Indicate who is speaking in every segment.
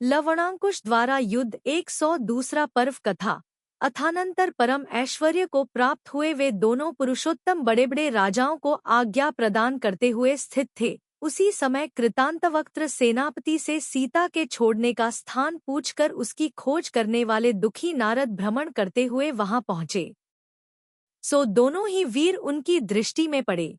Speaker 1: लवणांकुश द्वारा युद्ध 100 दूसरा पर्व कथा। अथानंतर परम ऐश्वर्य को प्राप्त हुए वे दोनों पुरुषोत्तम बड़े बड़े राजाओं को आज्ञा प्रदान करते हुए स्थित थे। उसी समय कृतांतवक्त्र सेनापति से सीता के छोड़ने का स्थान पूछकर उसकी खोज करने वाले दुखी नारद भ्रमण करते हुए वहां पहुंचे। सो दोनों ही वीर उनकी दृष्टि में पड़े।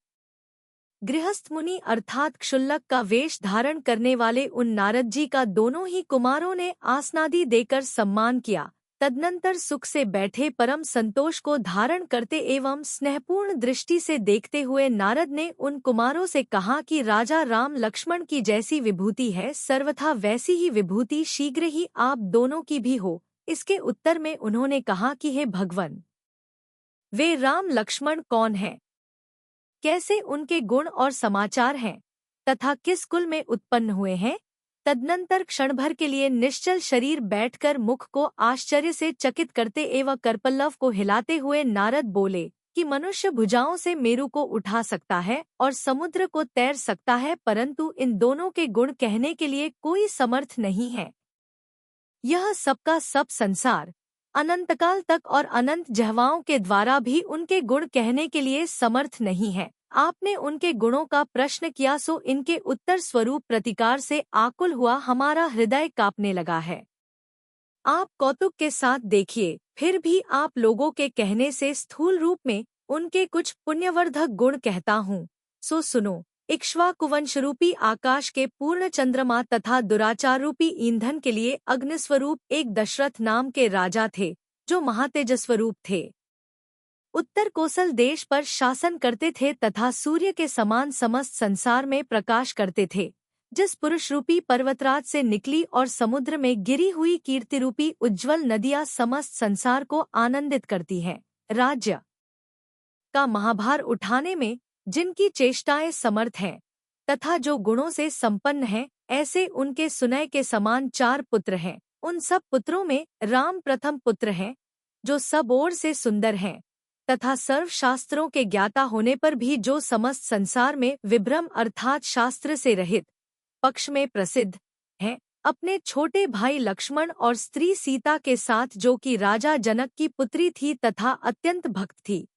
Speaker 1: गृहस्थ मुनि अर्थात क्षुल्लक का वेश धारण करने वाले उन नारद जी का दोनों ही कुमारों ने आसनादि देकर सम्मान किया। तदनंतर सुख से बैठे परम संतोष को धारण करते एवं स्नेहपूर्ण दृष्टि से देखते हुए नारद ने उन कुमारों से कहा कि राजा राम लक्ष्मण की जैसी विभूति है सर्वथा वैसी ही विभूति शीघ्र ही आप दोनों की भी हो। इसके उत्तर में उन्होंने कहा कि हे भगवन, वे राम लक्ष्मण कौन हैं? कैसे उनके गुण और समाचार हैं तथा किस कुल में उत्पन्न हुए हैं? तदनंतर क्षण भर के लिए निश्चल शरीर बैठकर मुख को आश्चर्य से चकित करते एवं करपल्लव को हिलाते हुए नारद बोले कि मनुष्य भुजाओं से मेरु को उठा सकता है और समुद्र को तैर सकता है, परंतु इन दोनों के गुण कहने के लिए कोई समर्थ नहीं है। यह सबका सब संसार अनंतकाल तक और अनंत जहवाओं के द्वारा भी उनके गुण कहने के लिए समर्थ नहीं है। आपने उनके गुणों का प्रश्न किया, सो इनके उत्तर स्वरूप प्रतिकार से आकुल हुआ हमारा हृदय कांपने लगा है। आप कौतुक के साथ देखिए, फिर भी आप लोगों के कहने से स्थूल रूप में उनके कुछ पुण्यवर्धक गुण कहता हूँ, सो सुनो। इक्ष्वाकुवंश रूपी आकाश के पूर्ण चंद्रमा तथा दुराचार रूपी ईंधन के लिए अग्निस्वरूप एक दशरथ नाम के राजा थे, जो महातेजस्वरूप थे। उत्तर कोसल देश पर शासन करते थे तथा सूर्य के समान समस्त संसार में प्रकाश करते थे। जिस पुरुष रूपी पर्वतराज से निकली और समुद्र में गिरी हुई कीर्ति रूपी उज्ज्वल नदियां समस्त संसार को आनंदित करती हैं। राज्य का महाभार उठाने में जिनकी चेष्टाएं समर्थ हैं तथा जो गुणों से संपन्न हैं, ऐसे उनके सुनय के समान 4 पुत्र हैं। उन सब पुत्रों में राम प्रथम पुत्र हैं, जो सब ओर से सुंदर हैं तथा सर्व शास्त्रों के ज्ञाता होने पर भी जो समस्त संसार में विभ्रम अर्थात शास्त्र से रहित पक्ष में प्रसिद्ध हैं। अपने छोटे भाई लक्ष्मण और स्त्री सीता के साथ, जो कि राजा जनक की पुत्री थी तथा अत्यंत भक्त थी,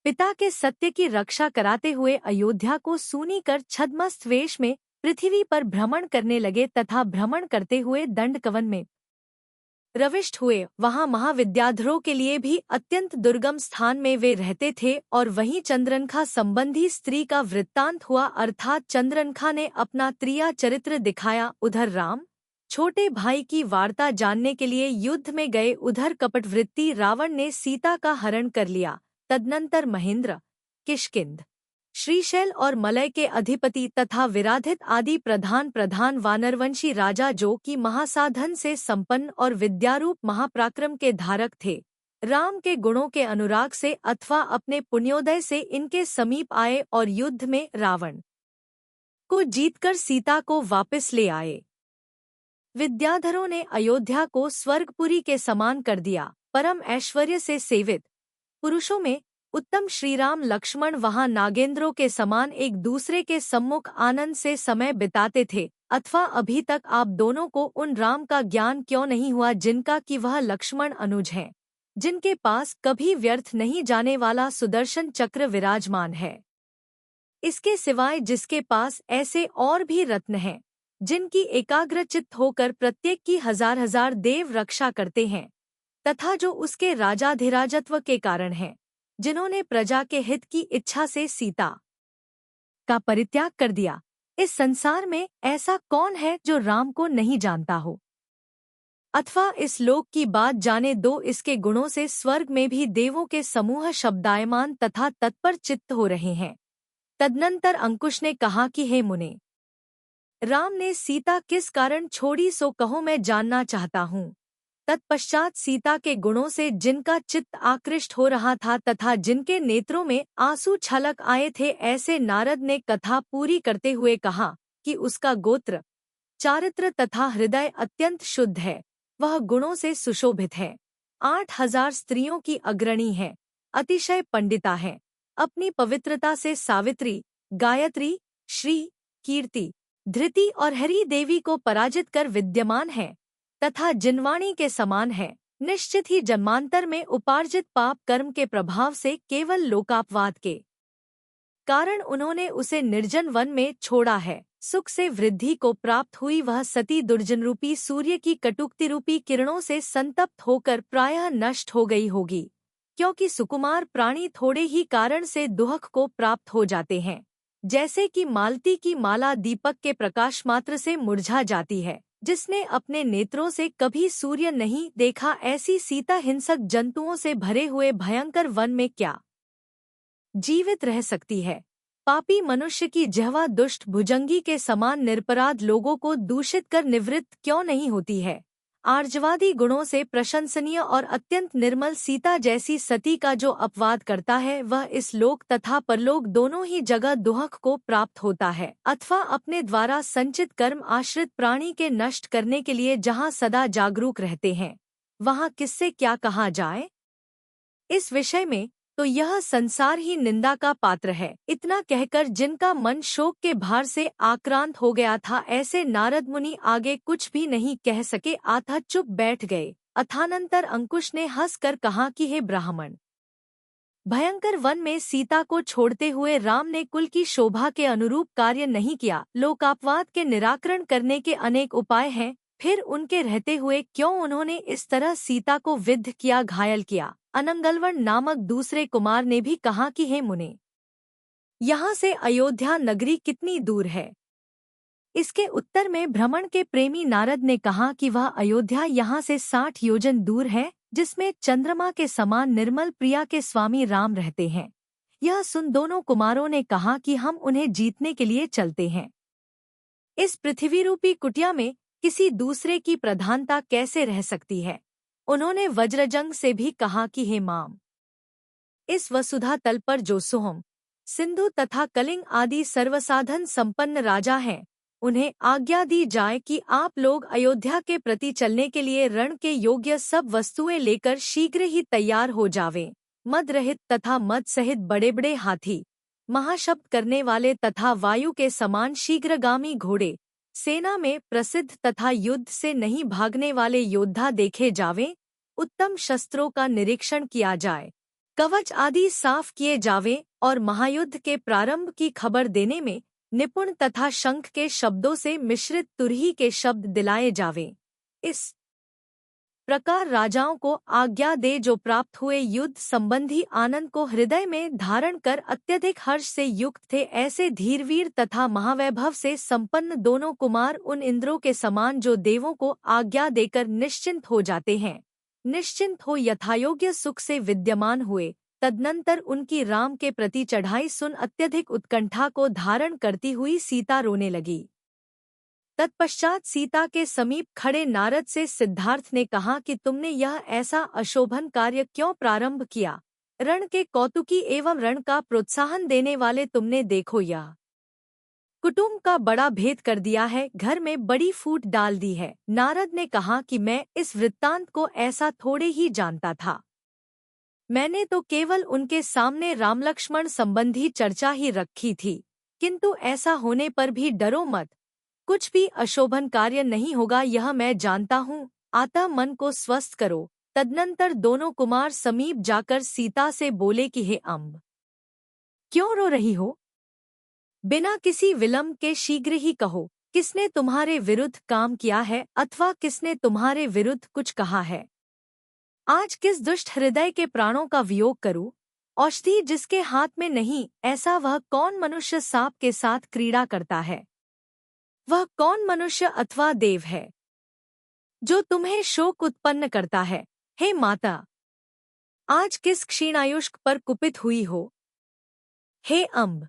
Speaker 1: पिता के सत्य की रक्षा कराते हुए अयोध्या को सूनी कर छद्मस्त वेश में पृथ्वी पर भ्रमण करने लगे तथा भ्रमण करते हुए दंडकवन में प्रविष्ट हुए। वहां महाविद्याधरों के लिए भी अत्यंत दुर्गम स्थान में वे रहते थे और वहीं चंद्रनखा संबंधी स्त्री का वृत्तांत हुआ, अर्थात चंद्रनखा ने अपना त्रिया चरित्र दिखाया। उधर राम छोटे भाई की वार्ता जानने के लिए युद्ध में गए, उधर कपटवृत्ति रावण ने सीता का हरण कर लिया। तदनंतर महेंद्र, किष्किंध, श्रीशैल और मलय के अधिपति तथा विराधित आदि प्रधान वानरवंशी राजा, जो कि महासाधन से संपन्न और विद्यारूप महापराक्रम के धारक थे, राम के गुणों के अनुराग से अथवा अपने पुण्योदय से इनके समीप आए और युद्ध में रावण को जीतकर सीता को वापस ले आए। विद्याधरों ने अयोध्या को स्वर्गपुरी के समान कर दिया। परम ऐश्वर्य से सेवित पुरुषों में उत्तम श्रीराम लक्ष्मण वहां नागेंद्रों के समान एक दूसरे के सम्मुख आनंद से समय बिताते थे। अथवा अभी तक आप दोनों को उन राम का ज्ञान क्यों नहीं हुआ जिनका कि वह लक्ष्मण अनुज हैं, जिनके पास कभी व्यर्थ नहीं जाने वाला सुदर्शन चक्र विराजमान है। इसके सिवाय जिसके पास ऐसे और भी रत्न हैं, जिनकी एकाग्रचित्त होकर प्रत्येक की हजार हजार देव रक्षा करते हैं, तथा जो उसके राजाधिराजत्व के कारण हैं, जिन्होंने प्रजा के हित की इच्छा से सीता का परित्याग कर दिया। इस संसार में ऐसा कौन है जो राम को नहीं जानता हो? अथवा इस लोक की बात जाने दो, इसके गुणों से स्वर्ग में भी देवों के समूह शब्दायमान तथा तत्पर चित्त हो रहे हैं। तदनंतर अंकुश ने कहा कि हे मुने, राम ने सीता किस कारण छोड़ी, सो कहो, मैं जानना चाहता हूँ। तत्पश्चात सीता के गुणों से जिनका चित्त आकृष्ट हो रहा था तथा जिनके नेत्रों में आंसू छलक आए थे, ऐसे नारद ने कथा पूरी करते हुए कहा कि उसका गोत्र, चारित्र तथा हृदय अत्यंत शुद्ध है, वह गुणों से सुशोभित है, 8000 स्त्रियों की अग्रणी है, अतिशय पंडिता है, अपनी पवित्रता से सावित्री, गायत्री, श्री, कीर्ति, धृति और हरि देवी को पराजित कर विद्यमान है, तथा जिनवाणी के समान है। निश्चित ही जन्मांतर में उपार्जित पाप कर्म के प्रभाव से केवल लोकापवाद के कारण उन्होंने उसे निर्जन वन में छोड़ा है। सुख से वृद्धि को प्राप्त हुई वह सती दुर्जन रूपी सूर्य की कटुक्ति रूपी किरणों से संतप्त होकर प्रायः नष्ट हो गई होगी, क्योंकि सुकुमार प्राणी थोड़े ही कारण से दुहक को प्राप्त हो जाते हैं। जैसे कि मालती की माला दीपक के प्रकाश मात्र से मुरझा जाती है। जिसने अपने नेत्रों से कभी सूर्य नहीं देखा, ऐसी सीता हिंसक जंतुओं से भरे हुए भयंकर वन में क्या जीवित रह सकती है। पापी मनुष्य की जिह्वा दुष्ट भुजंगी के समान निरपराध लोगों को दूषित कर निवृत्त क्यों नहीं होती है। आर्जवादी गुणों से प्रशंसनीय और अत्यंत निर्मल सीता जैसी सती का जो अपवाद करता है, वह इस लोक तथा परलोक दोनों ही जगह दुहक को प्राप्त होता है, अथवा अपने द्वारा संचित कर्म आश्रित प्राणी के नष्ट करने के लिए जहाँ सदा जागरूक रहते हैं, वहाँ किससे क्या कहा जाए। इस विषय में तो यह संसार ही निंदा का पात्र है। इतना कहकर जिनका मन शोक के भार से आक्रांत हो गया था, ऐसे नारद मुनि आगे कुछ भी नहीं कह सके, अतः चुप बैठ गए। अथानंतर अंकुश ने हंसकर कहा कि हे ब्राह्मण, भयंकर वन में सीता को छोड़ते हुए राम ने कुल की शोभा के अनुरूप कार्य नहीं किया। लोकापवाद के निराकरण करने के अनेक उपाय हैं, फिर उनके रहते हुए क्यों उन्होंने इस तरह सीता को विद्ध किया, घायल किया। अनंगलवन नामक दूसरे कुमार ने भी कहा कि हे मुने, यहाँ से अयोध्या नगरी कितनी दूर है। इसके उत्तर में भ्रमण के प्रेमी नारद ने कहा कि वह अयोध्या यहाँ से 60 योजन दूर है, जिसमें चंद्रमा के समान निर्मल प्रिया के स्वामी राम रहते हैं। यह सुन दोनों कुमारों ने कहा कि हम उन्हें जीतने के लिए चलते हैं। इस पृथ्वी रूपी कुटिया में किसी दूसरे की प्रधानता कैसे रह सकती है। उन्होंने वज्रजंग से भी कहा कि हे माम, इस वसुधा तल पर जो सोहम, सिंधु तथा कलिंग आदि सर्वसाधन संपन्न राजा हैं, उन्हें आज्ञा दी जाए कि आप लोग अयोध्या के प्रति चलने के लिए रण के योग्य सब वस्तुएं लेकर शीघ्र ही तैयार हो जावें। मद रहित तथा मद सहित बड़े बड़े हाथी, महाशब्द करने वाले तथा वायु के समान शीघ्रगामी घोड़े, सेना में प्रसिद्ध तथा युद्ध से नहीं भागने वाले योद्धा देखे जावें। उत्तम शस्त्रों का निरीक्षण किया जाए, कवच आदि साफ किए जावें और महायुद्ध के प्रारंभ की खबर देने में निपुण तथा शंख के शब्दों से मिश्रित तुरही के शब्द दिलाए जावें। इस प्रकार राजाओं को आज्ञा दे जो प्राप्त हुए युद्ध संबंधी आनंद को हृदय में धारण कर अत्यधिक हर्ष से युक्त थे। ऐसे धीरवीर तथा महावैभव से संपन्न दोनों कुमार उन इंद्रों के समान जो देवों को आज्ञा देकर निश्चिंत हो जाते हैं, निश्चिंत हो यथायोग्य सुख से विद्यमान हुए। तदनंतर उनकी राम के प्रति चढ़ाई सुन अत्यधिक उत्कंठा को धारण करती हुई सीता रोने लगी। तत्पश्चात सीता के समीप खड़े नारद से सिद्धार्थ ने कहा कि तुमने यह ऐसा अशोभन कार्य क्यों प्रारंभ किया। रण के कौतुकी एवं रण का प्रोत्साहन देने वाले तुमने देखो यह कुटुंब का बड़ा भेद कर दिया है, घर में बड़ी फूट डाल दी है। नारद ने कहा कि मैं इस वृत्तांत को ऐसा थोड़े ही जानता था। मैंने तो केवल उनके सामने राम लक्ष्मण संबंधी चर्चा ही रखी थी, किंतु ऐसा होने पर भी डरो मत, कुछ भी अशोभन कार्य नहीं होगा, यह मैं जानता हूँ। अतः मन को स्वस्थ करो। तदनंतर दोनों कुमार समीप जाकर सीता से बोले कि हे अम्ब, क्यों रो रही हो? बिना किसी विलंब के शीघ्र ही कहो, किसने तुम्हारे विरुद्ध काम किया है अथवा किसने तुम्हारे विरुद्ध कुछ कहा है। आज किस दुष्ट हृदय के प्राणों का वियोग करूं? औषधि जिसके हाथ में नहीं, ऐसा वह कौन मनुष्य सांप के साथ क्रीड़ा करता है? वह कौन मनुष्य अथवा देव है जो तुम्हें शोक उत्पन्न करता है? हे माता, आज किस क्षीणायुष्क पर कुपित हुई हो? हे अम्ब,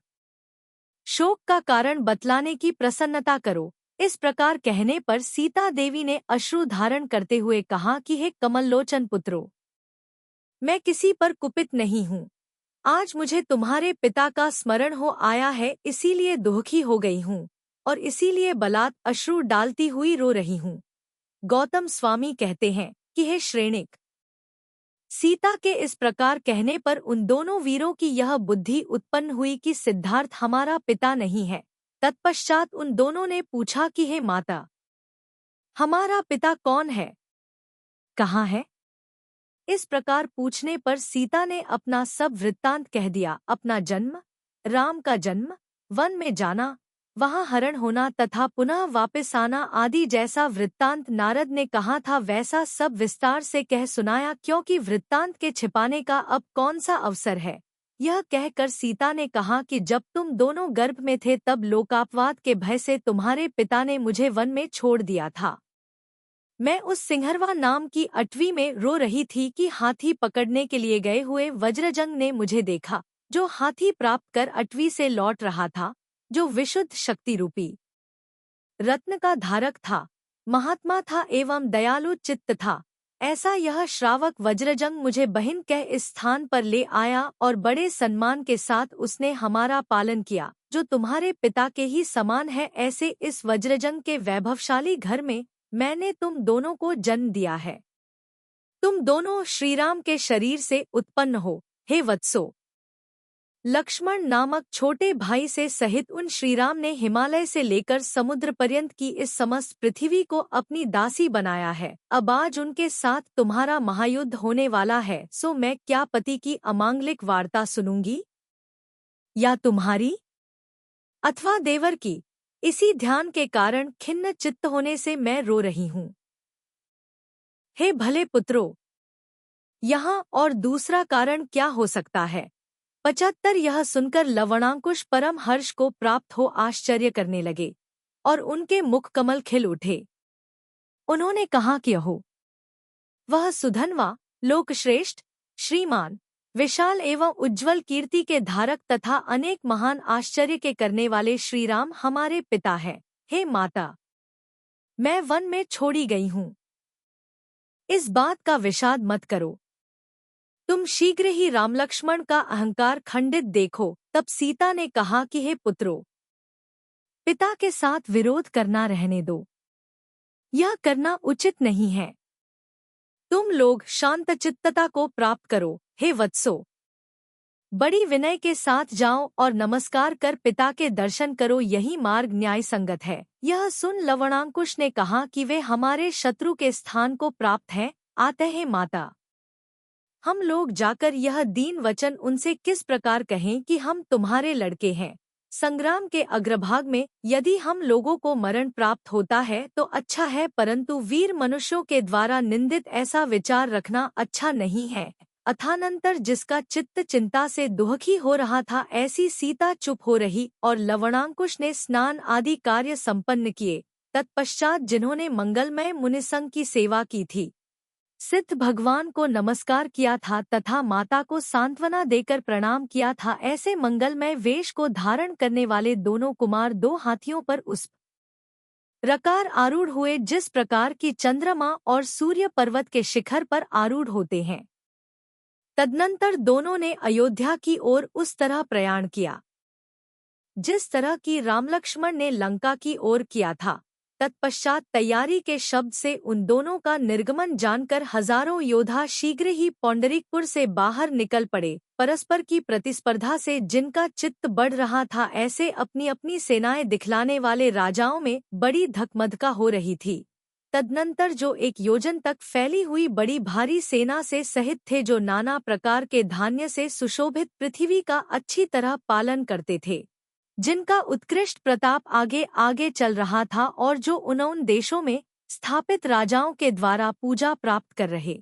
Speaker 1: शोक का कारण बतलाने की प्रसन्नता करो। इस प्रकार कहने पर सीता देवी ने अश्रु धारण करते हुए कहा कि हे कमललोचन पुत्रो, मैं किसी पर कुपित नहीं हूँ। आज मुझे तुम्हारे पिता का स्मरण हो आया है, इसीलिए दुखी हो गई हूँ और इसीलिए बलात् अश्रु डालती हुई रो रही हूँ। गौतम स्वामी कहते हैं कि हे श्रेणिक, सीता के इस प्रकार कहने पर उन दोनों वीरों की यह बुद्धि उत्पन्न हुई कि सिद्धार्थ हमारा पिता नहीं है। तत्पश्चात उन दोनों ने पूछा कि हे माता, हमारा पिता कौन है? कहाँ है? इस प्रकार पूछने पर सीता ने अपना सब वृत्तांत कह दिया। अपना जन्म, राम का जन्म, वन में जाना, वहां हरण होना तथा पुनः वापस आना आदि जैसा वृत्तांत नारद ने कहा था वैसा सब विस्तार से कह सुनाया, क्योंकि वृत्तांत के छिपाने का अब कौन सा अवसर है। यह कहकर सीता ने कहा कि जब तुम दोनों गर्भ में थे तब लोकापवाद के भय से तुम्हारे पिता ने मुझे वन में छोड़ दिया था। मैं उस सिंहरवा नाम की अटवी में रो रही थी कि हाथी पकड़ने के लिए गए हुए वज्रजंग ने मुझे देखा, जो हाथी प्राप्त कर अटवी से लौट रहा था, जो विशुद्ध शक्ति रूपी रत्न का धारक था, महात्मा था एवं दयालु चित्त था। ऐसा यह श्रावक वज्रजंग मुझे बहन कह इस स्थान पर ले आया और बड़े सम्मान के साथ उसने हमारा पालन किया, जो तुम्हारे पिता के ही समान है। ऐसे इस वज्रजंग के वैभवशाली घर में मैंने तुम दोनों को जन्म दिया है। तुम दोनों श्रीराम के शरीर से उत्पन्न हो, हे वत्सो। लक्ष्मण नामक छोटे भाई से सहित उन श्रीराम ने हिमालय से लेकर समुद्र पर्यंत की इस समस्त पृथ्वी को अपनी दासी बनाया है। अब आज उनके साथ तुम्हारा महायुद्ध होने वाला है, सो मैं क्या पति की अमांगलिक वार्ता सुनूंगी या तुम्हारी अथवा देवर की? इसी ध्यान के कारण खिन्न चित्त होने से मैं रो रही हूँ। हे भले पुत्रों, यहाँ और दूसरा कारण क्या हो सकता है? 75 यह सुनकर लवणांकुश परम हर्ष को प्राप्त हो आश्चर्य करने लगे और उनके मुख कमल खिल उठे। उन्होंने कहा कि अहो, वह सुधनवा, लोकश्रेष्ठ, श्रीमान, विशाल एवं उज्ज्वल कीर्ति के धारक तथा अनेक महान आश्चर्य के करने वाले श्रीराम हमारे पिता हैं। हे माता, मैं वन में छोड़ी गई हूँ, इस बात का विषाद मत करो। तुम शीघ्र ही रामलक्ष्मण का अहंकार खंडित देखो। तब सीता ने कहा कि हे पुत्रों, पिता के साथ विरोध करना रहने दो, यह करना उचित नहीं है। तुम लोग शांतचित्तता को प्राप्त करो। हे वत्सो, बड़ी विनय के साथ जाओ और नमस्कार कर पिता के दर्शन करो, यही मार्ग न्याय संगत है। यह सुन लवणांकुश ने कहा कि वे हमारे शत्रु के स्थान को प्राप्त हैं, आते हैं माता। हम लोग जाकर यह दीन वचन उनसे किस प्रकार कहें कि हम तुम्हारे लड़के हैं। संग्राम के अग्रभाग में यदि हम लोगों को मरण प्राप्त होता है तो अच्छा है, परंतु वीर मनुष्यों के द्वारा निंदित ऐसा विचार रखना अच्छा नहीं है। अथानंतर जिसका चित्त चिंता से दुखी हो रहा था, ऐसी सीता चुप हो रही और लवणांकुश ने स्नान आदि कार्य संपन्न किए। तत्पश्चात जिन्होंने मंगलमय मुनिसंग की सेवा की थी, सिद्ध भगवान को नमस्कार किया था तथा माता को सांत्वना देकर प्रणाम किया था, ऐसे मंगलमय वेश को धारण करने वाले दोनों कुमार 2 हाथियों पर उस प्रकार आरूढ़ हुए जिस प्रकार की चंद्रमा और सूर्य पर्वत के शिखर पर आरूढ़ होते हैं। तदनंतर दोनों ने अयोध्या की ओर उस तरह प्रयाण किया जिस तरह की रामलक्ष्मण ने लंका की ओर किया था। तत्पश्चात तैयारी के शब्द से उन दोनों का निर्गमन जानकर हजारों योद्धा शीघ्र ही पौंडरीकपुर से बाहर निकल पड़े। परस्पर की प्रतिस्पर्धा से जिनका चित्त बढ़ रहा था, ऐसे अपनी अपनी सेनाएं दिखलाने वाले राजाओं में बड़ी धकमधका हो रही थी। तदनंतर जो 1 योजन तक फैली हुई बड़ी भारी सेना से सहित थे, जो नाना प्रकार के धान्य से सुशोभित पृथ्वी का अच्छी तरह पालन करते थे, जिनका उत्कृष्ट प्रताप आगे आगे चल रहा था और जो उन देशों में स्थापित राजाओं के द्वारा पूजा प्राप्त कर रहे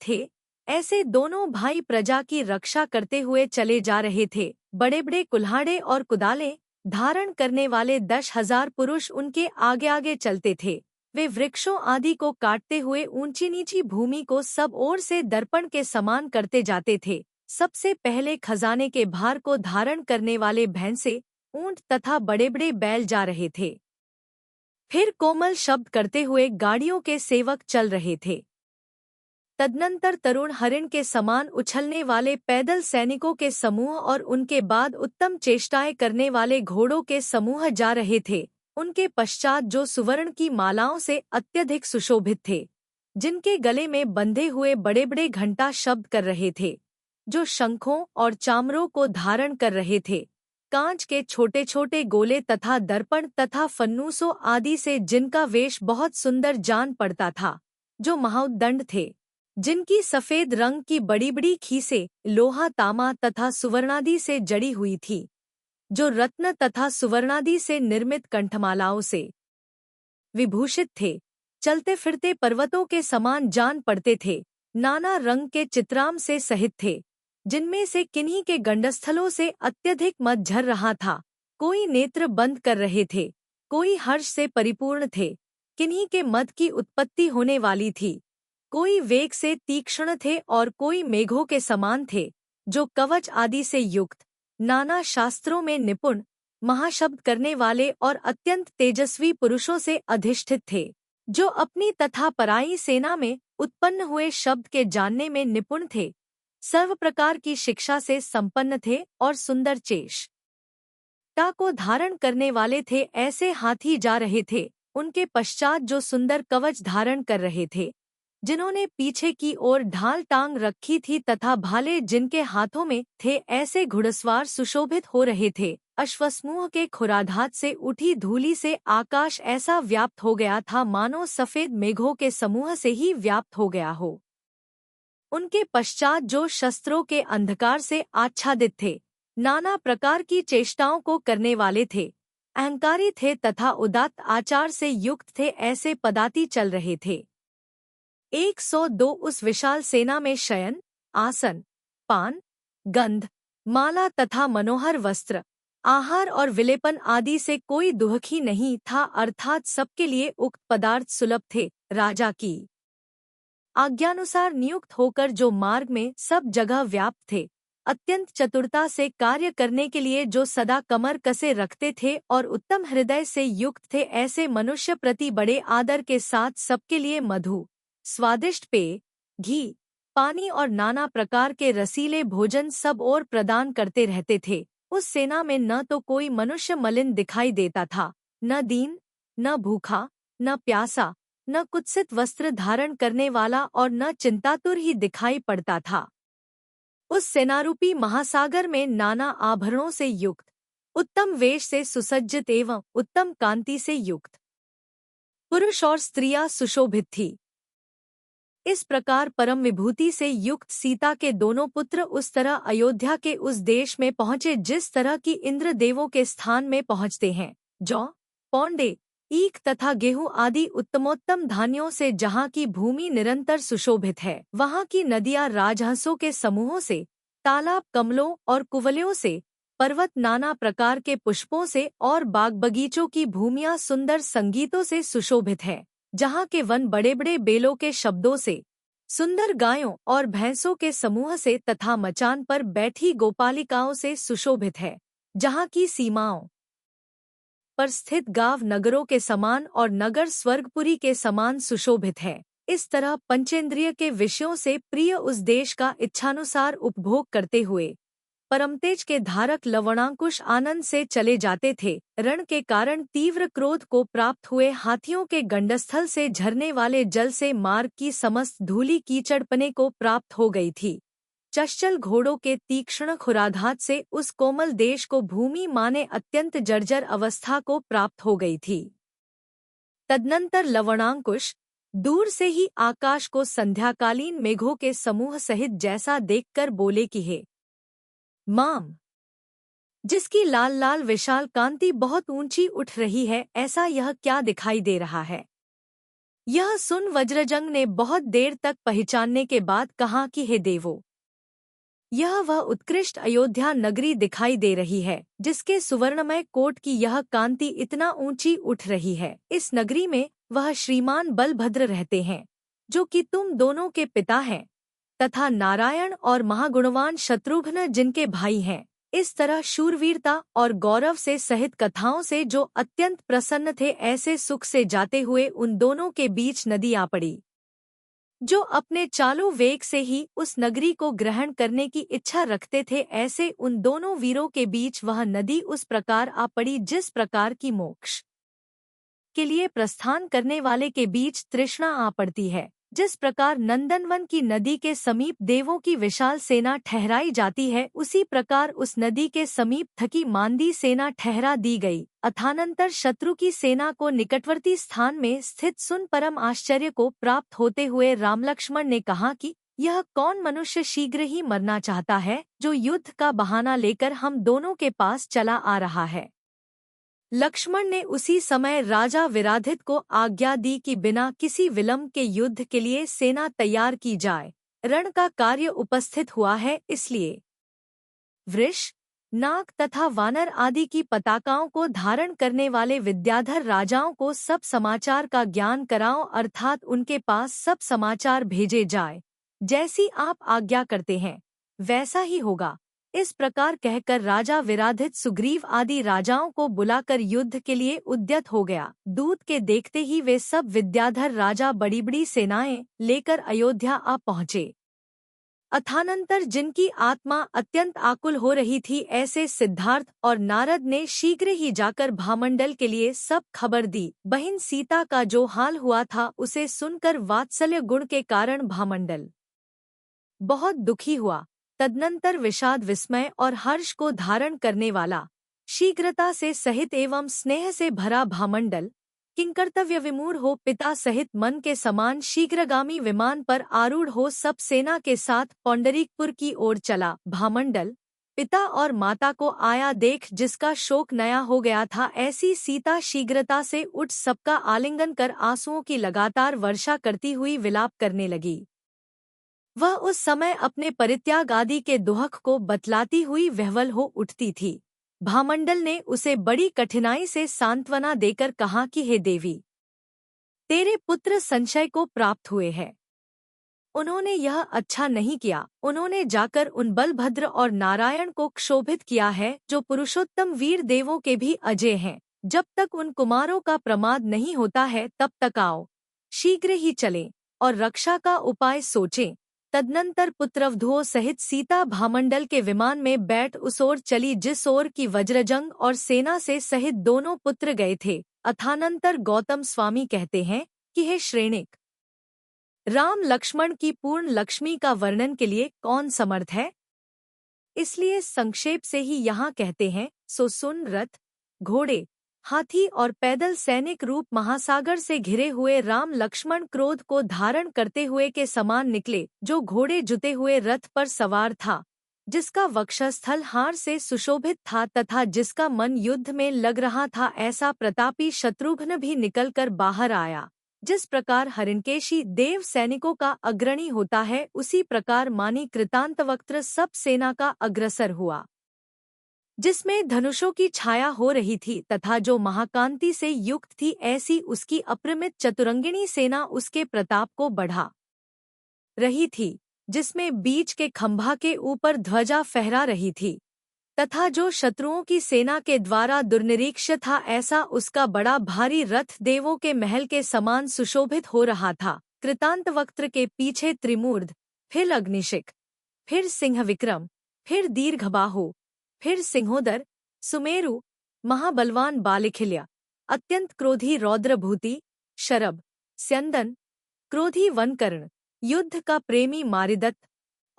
Speaker 1: थे, ऐसे दोनों भाई प्रजा की रक्षा करते हुए चले जा रहे थे। बड़े बड़े कुल्हाड़े और कुदाले धारण करने वाले 10,000 पुरुष उनके आगे आगे चलते थे। वे वृक्षों आदि को काटते हुए ऊंची नीची भूमि को सब ओर से दर्पण के समान करते जाते थे। सबसे पहले खजाने के भार को धारण करने वाले भैंसे, ऊंट तथा बड़े बड़े बैल जा रहे थे। फिर कोमल शब्द करते हुए गाड़ियों के सेवक चल रहे थे। तदनंतर तरुण हरिण के समान उछलने वाले पैदल सैनिकों के समूह और उनके बाद उत्तम चेष्टाएं करने वाले घोड़ों के समूह जा रहे थे। उनके पश्चात जो सुवर्ण की मालाओं से अत्यधिक सुशोभित थे, जिनके गले में बंधे हुए बड़े बड़े घंटा शब्द कर रहे थे, जो शंखों और चामरों को धारण कर रहे थे, कांच के छोटे छोटे गोले तथा दर्पण तथा फन्नूसों आदि से जिनका वेश बहुत सुंदर जान पड़ता था, जो महाउद्दंड थे, जिनकी सफेद रंग की बड़ी बड़ी खीसें लोहा तामा तथा सुवर्णादि से जड़ी हुई थी, जो रत्न तथा सुवर्णादि से निर्मित कंठमालाओं से विभूषित थे, चलते फिरते पर्वतों के समान जान पड़ते थे, नाना रंग के चित्राम से सहित थे, जिनमें से किन्हीं के गंडस्थलों से अत्यधिक मद झर रहा था, कोई नेत्र बंद कर रहे थे, कोई हर्ष से परिपूर्ण थे, किन्हीं के मद की उत्पत्ति होने वाली थी, कोई वेग से तीक्ष्ण थे और कोई मेघों के समान थे, जो कवच आदि से युक्त, नाना शास्त्रों में निपुण, महाशब्द करने वाले और अत्यंत तेजस्वी पुरुषों से अधिष्ठित थे, जो अपनी तथा पराई सेना में उत्पन्न हुए शब्द के जानने में निपुण थे, सर्व प्रकार की शिक्षा से संपन्न थे और सुंदर चेष्टा को धारण करने वाले थे। ऐसे हाथी जा रहे थे, उनके पश्चात जो सुंदर कवच धारण कर रहे थे, जिन्होंने पीछे की ओर ढाल टांग रखी थी तथा भाले जिनके हाथों में थे, ऐसे घुड़सवार सुशोभित हो रहे थे। अश्वसमूह के खुराधात से उठी धूलि से आकाश ऐसा व्याप्त हो गया था, मानो सफेद मेघों के समूह से ही व्याप्त हो गया हो। उनके पश्चात जो शस्त्रों के अंधकार से आच्छादित थे, नाना प्रकार की चेष्टाओं को करने वाले थे, अहंकारी थे तथा उदात्त आचार से युक्त थे, ऐसे पदाति चल रहे थे। 102 उस विशाल सेना में शयन, आसन, पान, गंध, माला तथा मनोहर वस्त्र, आहार और विलेपन आदि से कोई दुहखी नहीं था, अर्थात सबके लिए उक्त पदार्थ सुलभ थे। राजा की आज्ञानुसार नियुक्त होकर जो मार्ग में सब जगह व्याप्त थे, अत्यंत चतुरता से कार्य करने के लिए जो सदा कमर कसे रखते थे और उत्तम हृदय से युक्त थे, ऐसे मनुष्य प्रति बड़े आदर के साथ सबके लिए मधु, स्वादिष्ट पेय, घी, पानी और नाना प्रकार के रसीले भोजन सब ओर प्रदान करते रहते थे। उस सेना में न तो कोई मनुष्य मलिन दिखाई देता था, न दीन, न भूखा, न प्यासा, न कुत्सित वस्त्र धारण करने वाला और न चिंतातुर ही दिखाई पड़ता था। उस सेनारूपी महासागर में नाना आभरणों से युक्त, उत्तम वेश से सुसज्जित एवं उत्तम कांति से युक्त पुरुष और स्त्रियां सुशोभित थी। इस प्रकार परम विभूति से युक्त सीता के दोनों पुत्र उस तरह अयोध्या के उस देश में पहुँचे जिस तरह की इंद्र देवों के स्थान में पहुँचते हैं। जौ, पौंडे, ईख तथा गेहूं आदि उत्तमोत्तम धान्यों से जहाँ की भूमि निरंतर सुशोभित है, वहाँ की नदियाँ राजहंसों के समूहों से, तालाब कमलों और कुवलियों से, पर्वत नाना प्रकार के पुष्पों से और बाग बगीचों की भूमियाँ सुंदर संगीतों से सुशोभित है, जहाँ के वन बड़े बड़े बेलों के शब्दों से, सुंदर गायों और भैंसों के समूह से तथा मचान पर बैठी गोपालिकाओं से सुशोभित है, जहाँ की सीमाओं पर स्थित गांव नगरों के समान और नगर स्वर्गपुरी के समान सुशोभित है। इस तरह पंचेंद्रिय के विषयों से प्रिय उस देश का इच्छानुसार उपभोग करते हुए परमतेज के धारक लवणांकुश आनंद से चले जाते थे। रण के कारण तीव्र क्रोध को प्राप्त हुए हाथियों के गंडस्थल से झरने वाले जल से मार्ग की समस्त धूलि कीचड़पने को प्राप्त हो गई थी। चंचल घोड़ों के तीक्ष्ण खुराधात से उस कोमल देश को भूमि माने अत्यंत जर्जर अवस्था को प्राप्त हो गई थी। तदनंतर लवणांकुश दूर से ही आकाश को संध्याकालीन मेघों के समूह सहित जैसा देखकर बोले कि हे माम, जिसकी लाल लाल विशाल कांति बहुत ऊंची उठ रही है, ऐसा यह क्या दिखाई दे रहा है। यह सुन वज्रजंग ने बहुत देर तक पहचानने के बाद कहा कि हे देवो, यह वह उत्कृष्ट अयोध्या नगरी दिखाई दे रही है, जिसके सुवर्णमय कोट की यह कांति इतना ऊंची उठ रही है। इस नगरी में वह श्रीमान बलभद्र रहते हैं, जो कि तुम दोनों के पिता हैं, तथा नारायण और महागुणवान शत्रुघ्न जिनके भाई हैं। इस तरह शूरवीरता और गौरव से सहित कथाओं से जो अत्यंत प्रसन्न थे, ऐसे सुख से जाते हुए उन दोनों के बीच नदी आ पड़ी, जो अपने चालू वेग से ही उस नगरी को ग्रहण करने की इच्छा रखते थे। ऐसे उन दोनों वीरों के बीच वह नदी उस प्रकार आ पड़ी जिस प्रकार की मोक्ष के लिए प्रस्थान करने वाले के बीच तृष्णा आ पड़ती है। जिस प्रकार नंदनवन की नदी के समीप देवों की विशाल सेना ठहराई जाती है, उसी प्रकार उस नदी के समीप थकी मांदी सेना ठहरा दी गई। अथानंतर शत्रु की सेना को निकटवर्ती स्थान में स्थित सुन परम आश्चर्य को प्राप्त होते हुए रामलक्ष्मण ने कहा कि यह कौन मनुष्य शीघ्र ही मरना चाहता है, जो युद्ध का बहाना लेकर हम दोनों के पास चला आ रहा है। लक्ष्मण ने उसी समय राजा विराधित को आज्ञा दी कि बिना किसी विलंब के युद्ध के लिए सेना तैयार की जाए। रण का कार्य उपस्थित हुआ है, इसलिए वृष, नाग तथा वानर आदि की पताकाओं को धारण करने वाले विद्याधर राजाओं को सब समाचार का ज्ञान कराओ, अर्थात उनके पास सब समाचार भेजे जाए। जैसी आप आज्ञा करते हैं वैसा ही होगा। इस प्रकार कहकर राजा विराधित सुग्रीव आदि राजाओं को बुलाकर युद्ध के लिए उद्यत हो गया। दूत के देखते ही वे सब विद्याधर राजा बड़ी बड़ी सेनाएं लेकर अयोध्या आ पहुँचे। अथानंतर जिनकी आत्मा अत्यंत आकुल हो रही थी, ऐसे सिद्धार्थ और नारद ने शीघ्र ही जाकर भामंडल के लिए सब खबर दी। बहन सीता का जो हाल हुआ था उसे सुनकर वात्सल्य गुण के कारण भामंडल बहुत दुखी हुआ। तदनंतर विषाद, विस्मय और हर्ष को धारण करने वाला, शीघ्रता से सहित एवं स्नेह से भरा भामंडल किंकर्तव्य विमूढ़ हो पिता सहित मन के समान शीघ्रगामी विमान पर आरूढ़ हो सब सेना के साथ पौंडरीकपुर की ओर चला। भामंडल पिता और माता को आया देख जिसका शोक नया हो गया था, ऐसी सीता शीघ्रता से उठ सबका आलिंगन कर आंसुओं की लगातार वर्षा करती हुई विलाप करने लगी। वह उस समय अपने परित्याग आदि के दुहक को बतलाती हुई विह्वल हो उठती थी। भामंडल ने उसे बड़ी कठिनाई से सांत्वना देकर कहा कि हे देवी, तेरे पुत्र संशय को प्राप्त हुए हैं। उन्होंने यह अच्छा नहीं किया। उन्होंने जाकर उन बलभद्र और नारायण को क्षोभित किया है, जो पुरुषोत्तम वीर देवों के भी अजय हैं। जब तक उन कुमारों का प्रमाद नहीं होता है तब तक आओ, शीघ्र ही चलें और रक्षा का उपाय सोचें। तदनंतर पुत्रवधुओं सहित सीता भामंडल के विमान में बैठ उस ओर चली जिस ओर की वज्रजंग और सेना से सहित दोनों पुत्र गए थे। अथानंतर गौतम स्वामी कहते हैं कि हे श्रेणिक, राम लक्ष्मण की पूर्ण लक्ष्मी का वर्णन के लिए कौन समर्थ है, इसलिए संक्षेप से ही यहाँ कहते हैं। सो सुन, रथ, घोड़े, हाथी और पैदल सैनिक रूप महासागर से घिरे हुए राम लक्ष्मण क्रोध को धारण करते हुए के समान निकले। जो घोड़े जुते हुए रथ पर सवार था, जिसका वक्षस्थल हार से सुशोभित था तथा जिसका मन युद्ध में लग रहा था, ऐसा प्रतापी शत्रुघ्न भी निकलकर बाहर आया। जिस प्रकार हरिणकेशी देव सैनिकों का अग्रणी होता है, उसी प्रकार मानी कृतांतवक्त्र सब सेना का अग्रसर हुआ, जिसमें धनुषों की छाया हो रही थी तथा जो महाकांति से युक्त थी, ऐसी उसकी अपरिमित चतुरंगिणी सेना उसके प्रताप को बढ़ा रही थी। जिसमें बीच के खंभा के ऊपर ध्वजा फहरा रही थी तथा जो शत्रुओं की सेना के द्वारा दुर्निरीक्ष्य था, ऐसा उसका बड़ा भारी रथ देवों के महल के समान सुशोभित हो रहा था। कृतांतवक्त्र के पीछे त्रिमूर्ध, फिर अग्निशिख, फिर सिंह विक्रम, फिर दीर्घबाहु, फिर सिंहोदर, सुमेरु, महाबलवान बालिखिल्य, अत्यंत क्रोधी रौद्रभूति, शरभ, स्यंदन, क्रोधी वनकर्ण, युद्ध का प्रेमी मारिदत्त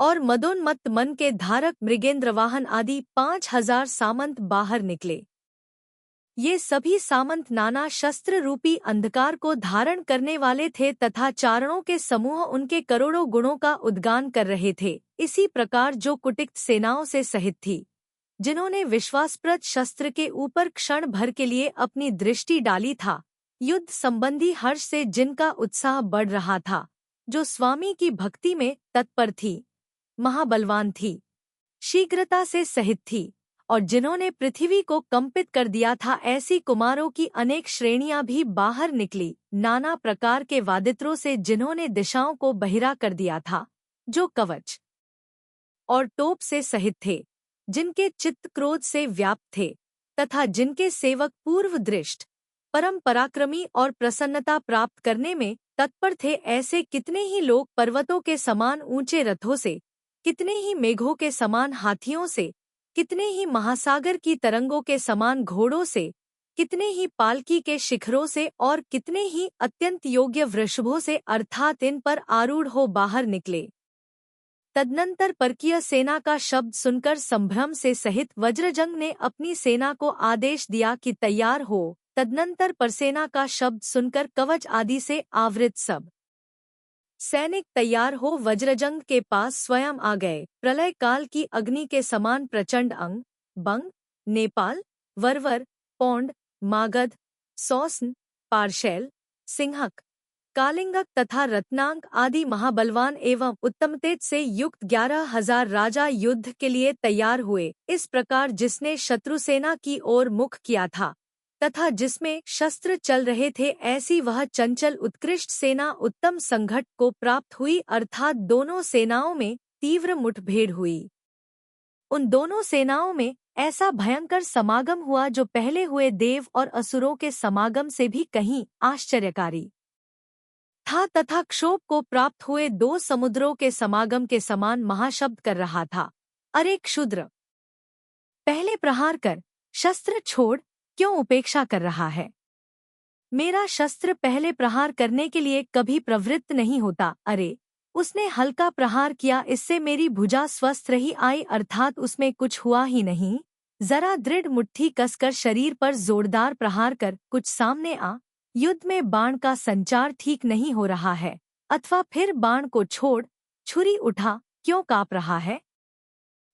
Speaker 1: और मदोन्मत्त मन के धारक मृगेंद्रवाहन आदि 5000 सामंत बाहर निकले। ये सभी सामंत नाना शस्त्र रूपी अंधकार को धारण करने वाले थे तथा चारणों के समूह उनके करोड़ों गुणों का उद्गान कर रहे थे। इसी प्रकार जो कुटिक्त सेनाओं से सहित थी, जिन्होंने विश्वासप्रद शस्त्र के ऊपर क्षण भर के लिए अपनी दृष्टि डाली था, युद्ध संबंधी हर्ष से जिनका उत्साह बढ़ रहा था, जो स्वामी की भक्ति में तत्पर थी, महाबलवान थी, शीघ्रता से सहित थी और जिन्होंने पृथ्वी को कंपित कर दिया था, ऐसी कुमारों की अनेक श्रेणियां भी बाहर निकली। नाना प्रकार के वादित्रों से जिन्होंने दिशाओं को बहिरा कर दिया था, जो कवच और टोप से सहित थे, जिनके चित्त क्रोध से व्याप्त थे तथा जिनके सेवक पूर्व दृष्ट, परम पराक्रमी और प्रसन्नता प्राप्त करने में तत्पर थे, ऐसे कितने ही लोग पर्वतों के समान ऊंचे रथों से, कितने ही मेघों के समान हाथियों से, कितने ही महासागर की तरंगों के समान घोड़ों से, कितने ही पालकी के शिखरों से और कितने ही अत्यंत योग्य वृषभों से अर्थात इन पर आरूढ़ हो बाहर निकले। तदनंतर परकीय सेना का शब्द सुनकर संभ्रम से सहित वज्रजंग ने अपनी सेना को आदेश दिया कि तैयार हो। तदनंतर परसेना का शब्द सुनकर कवच आदि से आवृत सब सैनिक तैयार हो वज्रजंग के पास स्वयं आ गए। प्रलय काल की अग्नि के समान प्रचंड अंग, बंग, नेपाल, वरवर, पौंड, मागध, सौस्न, पारशैल, सिंहक, कालिंगक तथा रत्नांग आदि महाबलवान एवं उत्तम तेज से युक्त 11,000 राजा युद्ध के लिए तैयार हुए। इस प्रकार जिसने शत्रु सेना की ओर मुख किया था तथा जिसमें शस्त्र चल रहे थे, ऐसी वह चंचल उत्कृष्ट सेना उत्तम संघट को प्राप्त हुई, अर्थात दोनों सेनाओं में तीव्र मुठभेड़ हुई। उन दोनों सेनाओं में ऐसा भयंकर समागम हुआ जो पहले हुए देव और असुरों के समागम से भी कहीं आश्चर्यकारी था तथा क्षोभ को प्राप्त हुए दो समुद्रों के समागम के समान महाशब्द कर रहा था। अरे क्षुद्र, पहले प्रहार कर, शस्त्र छोड़, क्यों उपेक्षा कर रहा है? मेरा शस्त्र पहले प्रहार करने के लिए कभी प्रवृत्त नहीं होता। अरे, उसने हल्का प्रहार किया, इससे मेरी भुजा स्वस्थ रही आई, अर्थात उसमें कुछ हुआ ही नहीं। जरा दृढ़ मुट्ठी कसकर शरीर पर जोरदार प्रहार कर कुछ सामने आ। युद्ध में बाण का संचार ठीक नहीं हो रहा है, अथवा फिर बाण को छोड़, छुरी उठा, क्यों काँप रहा है?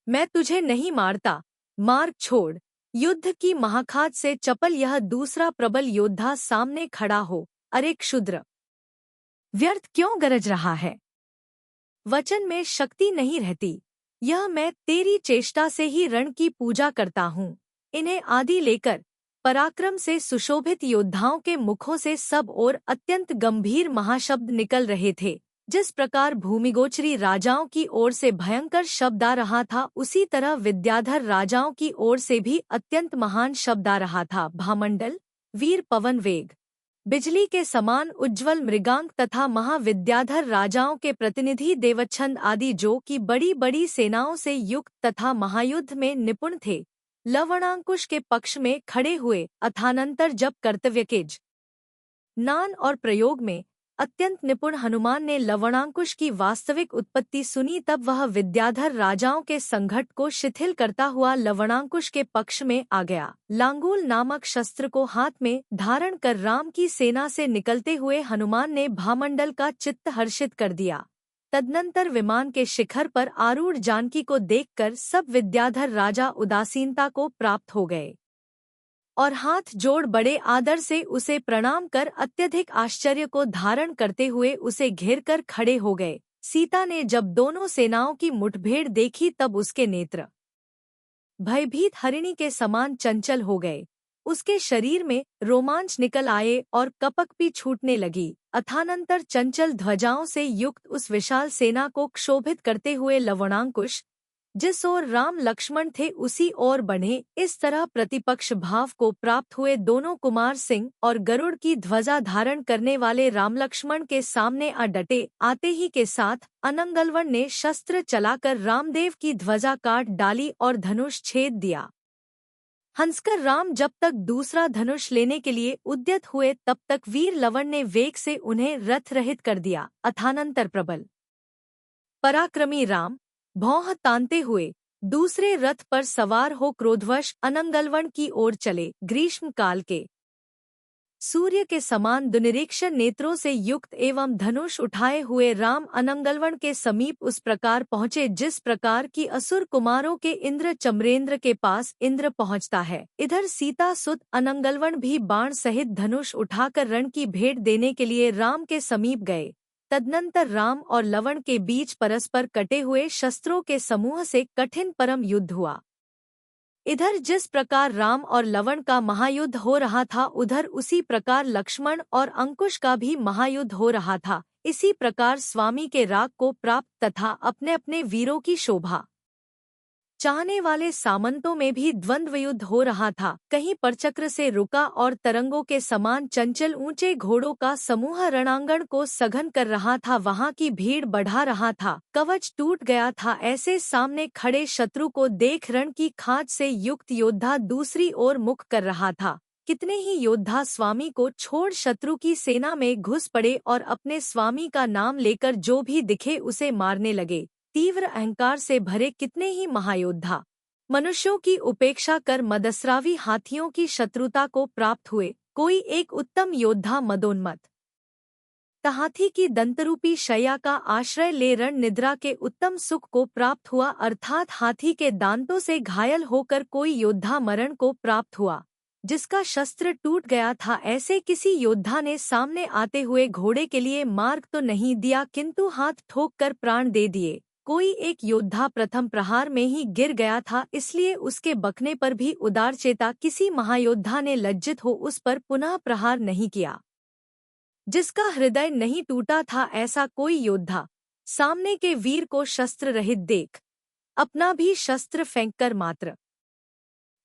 Speaker 1: मैं तुझे नहीं मारता, मार्ग छोड़। युद्ध की महाखाद से चपल यह दूसरा प्रबल योद्धा सामने खड़ा हो। अरे क्षुद्र, व्यर्थ क्यों गरज रहा है? वचन में शक्ति नहीं रहती। यह मैं तेरी चेष्टा से ही रण की पूजा करता हूँ। इन्हें आदि लेकर पराक्रम से सुशोभित योद्धाओं के मुखों से सब ओर अत्यंत गंभीर महाशब्द निकल रहे थे। जिस प्रकार भूमिगोचरी राजाओं की ओर से भयंकर शब्द आ रहा था, उसी तरह विद्याधर राजाओं की ओर से भी अत्यंत महान शब्द आ रहा था। भामंडल, वीर पवन वेग, बिजली के समान उज्ज्वल मृगांक तथा महाविद्याधर राजाओं के प्रतिनिधि देवच्छंद आदि जो कि बड़ी बड़ी सेनाओं से युक्त तथा महायुद्ध में निपुण थे, लवणांकुश के पक्ष में खड़े हुए। अथानंतर जब कर्तव्य के ज्ञान और प्रयोग में अत्यंत निपुण हनुमान ने लवणांकुश की वास्तविक उत्पत्ति सुनी, तब वह विद्याधर राजाओं के संघट को शिथिल करता हुआ लवणांकुश के पक्ष में आ गया। लांगूल नामक शस्त्र को हाथ में धारण कर राम की सेना से निकलते हुए हनुमान ने भामंडल का चित्त हर्षित कर दिया। तदनंतर विमान के शिखर पर आरूढ़ जानकी को देखकर सब विद्याधर राजा उदासीनता को प्राप्त हो गए और हाथ जोड़ बड़े आदर से उसे प्रणाम कर अत्यधिक आश्चर्य को धारण करते हुए उसे घेरकर खड़े हो गए। सीता ने जब दोनों सेनाओं की मुठभेड़ देखी, तब उसके नेत्र भयभीत हरिणी के समान चंचल हो गए। उसके शरीर में रोमांच निकल आए और कपक भी छूटने लगी। अथानंतर चंचल ध्वजाओं से युक्त उस विशाल सेना को क्षोभित करते हुए लवणांकुश जिस ओर राम लक्ष्मण थे उसी ओर बढ़े। इस तरह प्रतिपक्ष भाव को प्राप्त हुए दोनों कुमार सिंह और गरुड़ की ध्वजा धारण करने वाले राम लक्ष्मण के सामने आ डटे। आते ही के साथ अनंगलवन ने शस्त्र चलाकर रामदेव की ध्वजा काट डाली और धनुष छेद दिया। हंसकर राम जब तक दूसरा धनुष लेने के लिए उद्यत हुए, तब तक वीर लवण ने वेग से उन्हें रथ रहित कर दिया। अथानंतर प्रबल पराक्रमी राम भौह तानते हुए दूसरे रथ पर सवार हो क्रोधवश अनंगलवन की ओर चले। ग्रीष्म काल के सूर्य के समान दुनिरीक्षण नेत्रों से युक्त एवं धनुष उठाए हुए राम अनंगलवन के समीप उस प्रकार पहुँचे जिस प्रकार की असुर कुमारों के इंद्र चमरेंद्र के पास इंद्र पहुँचता है। इधर सीता सुत अनंगलवन भी बाण सहित धनुष उठाकर रण की भेंट देने के लिए राम के समीप गए। तदनंतर राम और लवण के बीच परस्पर कटे हुए शस्त्रों के समूह से कठिन परम युद्ध हुआ। इधर जिस प्रकार राम और लवण का महायुद्ध हो रहा था, उधर उसी प्रकार लक्ष्मण और अंकुश का भी महायुद्ध हो रहा था। इसी प्रकार स्वामी के राग को प्राप्त तथा अपने अपने वीरों की शोभा चाहने वाले सामंतों में भी द्वंद्व युद्ध हो रहा था। कहीं परचक्र से रुका और तरंगों के समान चंचल ऊंचे घोड़ों का समूह रणांगण को सघन कर रहा था, वहां की भीड़ बढ़ा रहा था। कवच टूट गया था। ऐसे सामने खड़े शत्रु को देख रण की खाज से युक्त योद्धा दूसरी ओर मुख कर रहा था। कितने ही योद्धा स्वामी को छोड़ शत्रु की सेना में घुस पड़े और अपने स्वामी का नाम लेकर जो भी दिखे उसे मारने लगे। तीव्र अहंकार से भरे कितने ही महायोद्धा मनुष्यों की उपेक्षा कर मदस्रावी हाथियों की शत्रुता को प्राप्त हुए। कोई एक उत्तम योद्धा मदोन्मत्त हाथी की दंतरूपी शैया का आश्रय ले रण निद्रा के उत्तम सुख को प्राप्त हुआ, अर्थात हाथी के दांतों से घायल होकर कोई योद्धा मरण को प्राप्त हुआ जिसका शस्त्र टूट गया था। ऐसे किसी योद्धा ने सामने आते हुए घोड़े के लिए मार्ग तो नहीं दिया किंतु हाथ ठोक कर प्राण दे दिए। कोई एक योद्धा प्रथम प्रहार में ही गिर गया था, इसलिए उसके बकने पर भी उदारचेता किसी महायोद्धा ने लज्जित हो उस पर पुनः प्रहार नहीं किया। जिसका हृदय नहीं टूटा था ऐसा कोई योद्धा सामने के वीर को शस्त्र रहित देख अपना भी शस्त्र फेंककर मात्र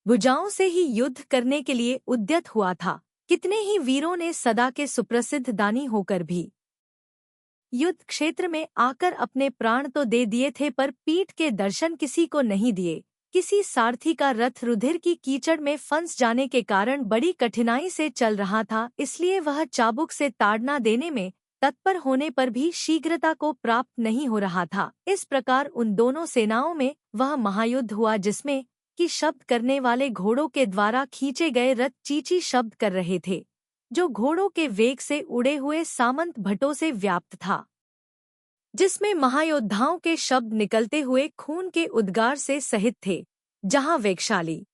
Speaker 1: भुजाओं से ही युद्ध करने के लिए उद्यत हुआ था। कितने ही वीरों ने सदा के सुप्रसिद्ध दानी होकर भी युद्ध क्षेत्र में आकर अपने प्राण तो दे दिए थे पर पीठ के दर्शन किसी को नहीं दिए। किसी सारथी का रथ रुधिर की कीचड़ में फंस जाने के कारण बड़ी कठिनाई से चल रहा था, इसलिए वह चाबुक से ताड़ना देने में तत्पर होने पर भी शीघ्रता को प्राप्त नहीं हो रहा था। इस प्रकार उन दोनों सेनाओं में वह महायुद्ध हुआ जिसमें कि शब्द करने वाले घोड़ों के द्वारा खींचे गए रथ चींची शब्द कर रहे थे, जो घोड़ों के वेग से उड़े हुए सामंत भट्टों से व्याप्त था, जिसमें महायोद्धाओं के शब्द निकलते हुए खून के उद्गार से सहित थे। जहां वेगशाली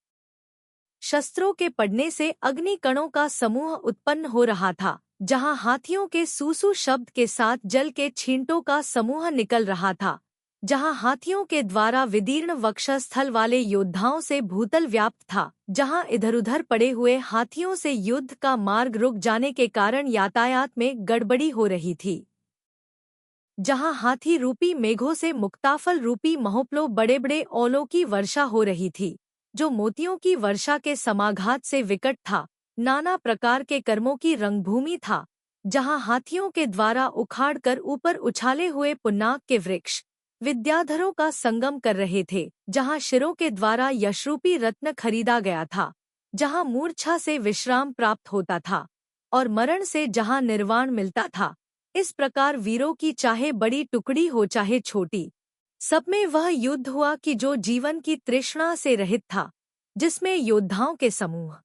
Speaker 1: शस्त्रों के पड़ने से अग्नि कणों का समूह उत्पन्न हो रहा था, जहां हाथियों के सूसू शब्द के साथ जल के छींटों का समूह निकल रहा था, जहां हाथियों के द्वारा विदीर्ण वक्षस्थल वाले योद्धाओं से भूतल व्याप्त था, जहां इधर-उधर पड़े हुए हाथियों से युद्ध का मार्ग रुक जाने के कारण यातायात में गड़बड़ी हो रही थी, जहां हाथी रूपी मेघों से मुक्ताफल रूपी महोपलो बड़े बड़े ओलों की वर्षा हो रही थी, जो मोतियों की वर्षा के समाघात से विकट था, नाना प्रकार के कर्मों की रंगभूमि था, जहां हाथियों के द्वारा उखाड़ कर ऊपर उछाले हुए पुन्नाग के वृक्ष विद्याधरों का संगम कर रहे थे, जहां शिरों के द्वारा यशरूपी रत्न खरीदा गया था, जहां मूर्छा से विश्राम प्राप्त होता था और मरण से जहां निर्वाण मिलता था। इस प्रकार वीरों की चाहे बड़ी टुकड़ी हो चाहे छोटी, सब में वह युद्ध हुआ कि जो जीवन की तृष्णा से रहित था, जिसमें योद्धाओं के समूह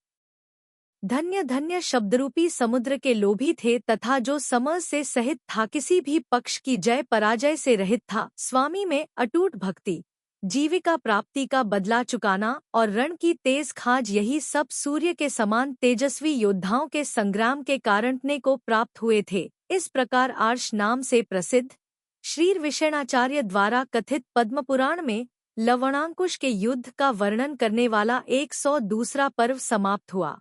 Speaker 1: धन्य धन्य शब्दरूपी समुद्र के लोभी थे तथा जो समझ से सहित था, किसी भी पक्ष की जय पराजय से रहित था। स्वामी में अटूट भक्ति, जीविका प्राप्ति का बदला चुकाना और रण की तेज खाज, यही सब सूर्य के समान तेजस्वी योद्धाओं के संग्राम के कारणने को प्राप्त हुए थे। इस प्रकार आर्ष नाम से प्रसिद्ध श्री विषणाचार्य द्वारा कथित पद्मपुराण में लवणांकुश के युद्ध का वर्णन करने वाला 102वां पर्व समाप्त हुआ।